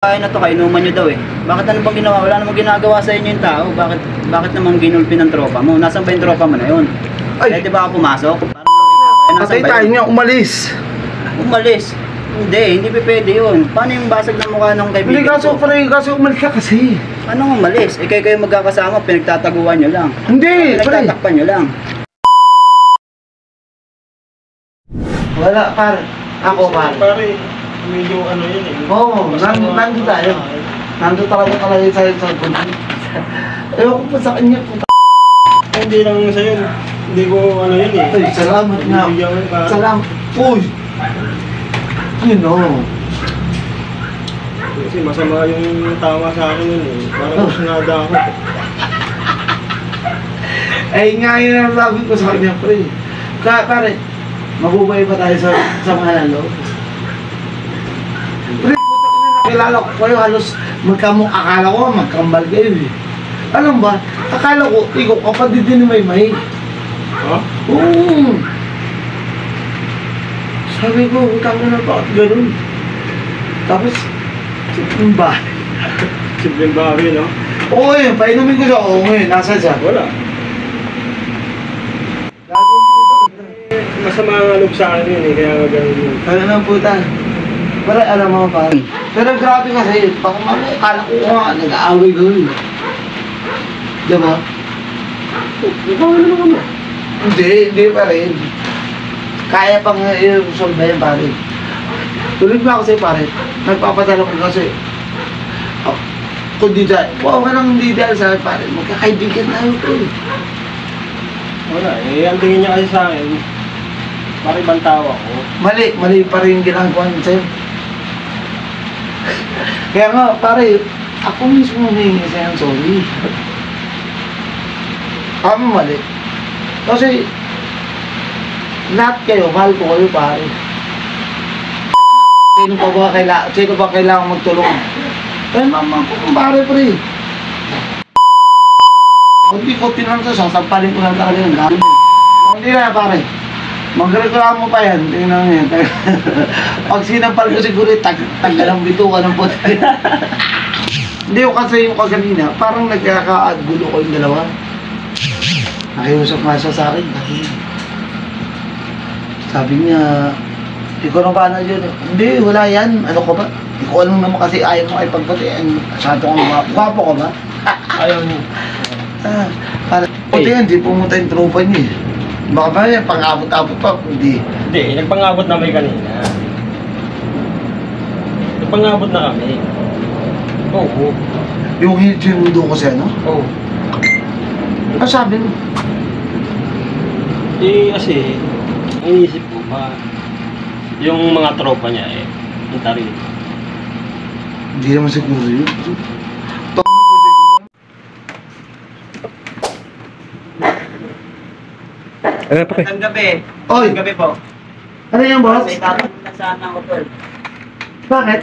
Ay na to, kainuman nyo daw eh. Bakit ano bang ginawa? Wala namang ginagawa sa inyo yung tao. Bakit naman ginulpi ng tropa mo? Nasaan ba yung tropa mo na yun? Ay, di ba ako pumasok? Patay tayo niya, umalis. Umalis? Hindi pwede yun. Paano yung basag ng mukha ng kaibigan ko? Kaso umalis ka kasi. Anong umalis? Kayo magkakasama, pinagtataguan nyo lang. Hindi, Pinagtatakpan nyo lang. Wala, pare. Ako, pare. Pare, medyo ano yun eh. Oo, nandun tayo. Nandun talaga sa'yo sa bundi. Ewan ko pa sa kanya. Hindi lang sa'yo. Hindi ko ano yun eh. Ay, salamat nga. Bibigyan ko, pare. Salamat. Uy! Yun o. Kasi masama yung tama sa akin yun eh. Parang sinada ako. Ay nga yun ang sabi ko sa kanya, pre. Pare, mabubay pa tayo sa mga lalo. Pre, puta ka na nakilala ko kayo, halos akala ko magkambal kayo eh. Alam ba, akala ko, ikaw kapatid din ni Maymay. Ha? Oo. Sabi ko, utang na bakit ganun? Tapos, yung bahay. Simpleng bawi, no? Oo yun, painumin ko siya. Oo ngayon, nasa siya. Wala. Masama ang loob sa akin yun eh, kaya nga ganun yun. Kaya ng puta. Pero alam mo pa. Pero grabe kasi, akala ko nga, nag-aaway gawin. Diba? Ikaw naman mo. Hindi pa rin. Kaya pang i-resolve yan, pare. Tulad ba ako sa'yo, pare? Nagpapadala ko kasi. Kung di dahil, wow ka nang hindi dahil sa akin, pare. Magkakaibigan tayo ko eh. Wala eh, ang tingin niya kasi sa akin, parang ibang tao ako. Mali pa rin yung ginagawa niya sa'yo. Kaya nga, pare, ako mismo humingi sa'yo ng sorry. Mali. Kasi, lahat kayo, mahal ko kayo, pare. Sino ba kailangan magtulong? Eh, mama ko, pare, pre. Hindi ko tinanong sa sasampalin ko lang talaga yung gano'n. Hindi na, pare. Magreklamo pa yan. Tingnan mo yan. Pag sinampal ko siguro, tanggalang bituka ng puti. Hindi ko kasi yung kaganina, parang nagkakagulo ko yung dalawa. Nakiusap nga siya sa akin. Sabi niya, ikaw na ba na yun? Hindi, wala yan. Ano ko ba? Hindi ko alam naman kasi ayaw mo ay pagpatian. Masyado kang gwapo ka ba? Ayaw niya. Puti yan, di pumunta yung tropa niya eh. Baka ba yan, pang-abot-abot pa, hindi. Hindi, nagpangabot na may kanina. Nagpangabot na kami. Oo. Yung hinundo ko siya, no? Oo. Ano sabi mo? Eh, kasi, iniisip ko ba, yung mga tropa niya eh, punta rin. Hindi naman siguro yun. Magandang gabi. Oy! Magandang gabi po. Ano yan, boss? May tatanong na sana ako, tol. Bakit?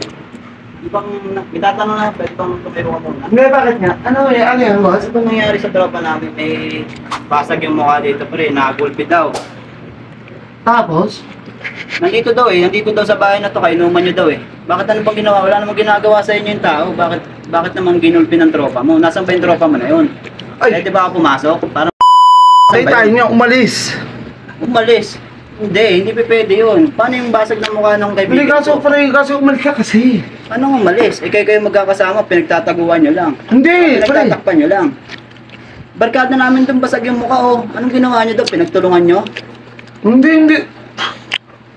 May tatanong na, pwede bang tumiro ka muna? Hindi, bakit nga? Ano yan, boss? Ano bang nangyari sa tropa namin? May basag yung mukha dito, pre. Nakagulpi daw. Tapos? Nandito daw sa bahay na to, kainuman nyo daw eh. Bakit ano bang ginawa? Wala namang ginagawa sa inyo yung tao. Bakit naman ginulpi ng tropa mo? Nasaan ba yung tropa mo na yun? Ay! Di ba ako pumasok? Parang Patay tayo niya, umalis. umalis. Hindi pwede yun. Paano yung basag ng mukha ng Hindi, kaibigan ko? kaso umalis ka kasi. Anong umalis? Kayo magkakasama, pinagtataguan nyo lang. Hindi, pre. Pinagtatakpan nyo lang. Barkada namin doon basag yung mukha oh. Anong ginawa nyo doon? Pinagtulungan nyo? Hindi.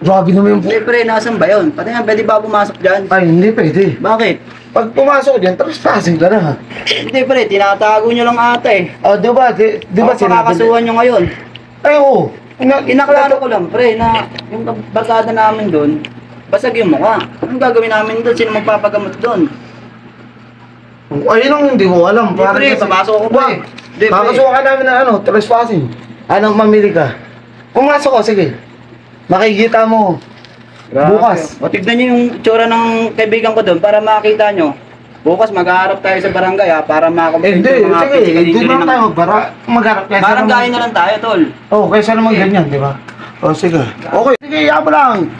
Grabe naman yung Hindi pre, nasan ba yun? Pati nga, pwede ba pumasok dyan? Ay, hindi pwede. Bakit? Pag pumasok dyan, trespassing ka na ha. Hindi pre, tinatago nyo lang ata eh. O, di ba Pakakasuhan nyo ngayon. Ay, oo. Inaklaro ko lang pre, na yung barkada namin doon, basag yung mukha. Anong gagawin namin doon? Sino magpapagamot doon? Ayun ang hindi ko alam. Hindi pre, papasok ako pre. Hindi pre. Kakasuhan ka namin ng trespassing. Anong mamili ka? Pumasok ko, sige. Makikita mo. Bukas. O tignan nyo yung tsura ng kaibigan ko doon para makita nyo. Bukas mag-aarap tayo sa barangay ha, para makakomplain Hindi, yung mga sige, physical hindi injury lang ng... tayo magharap kaysa Barangay na lang tayo, tol. kaysa naman ganyan, di ba? O, sige. Okay, sige, yabo lang.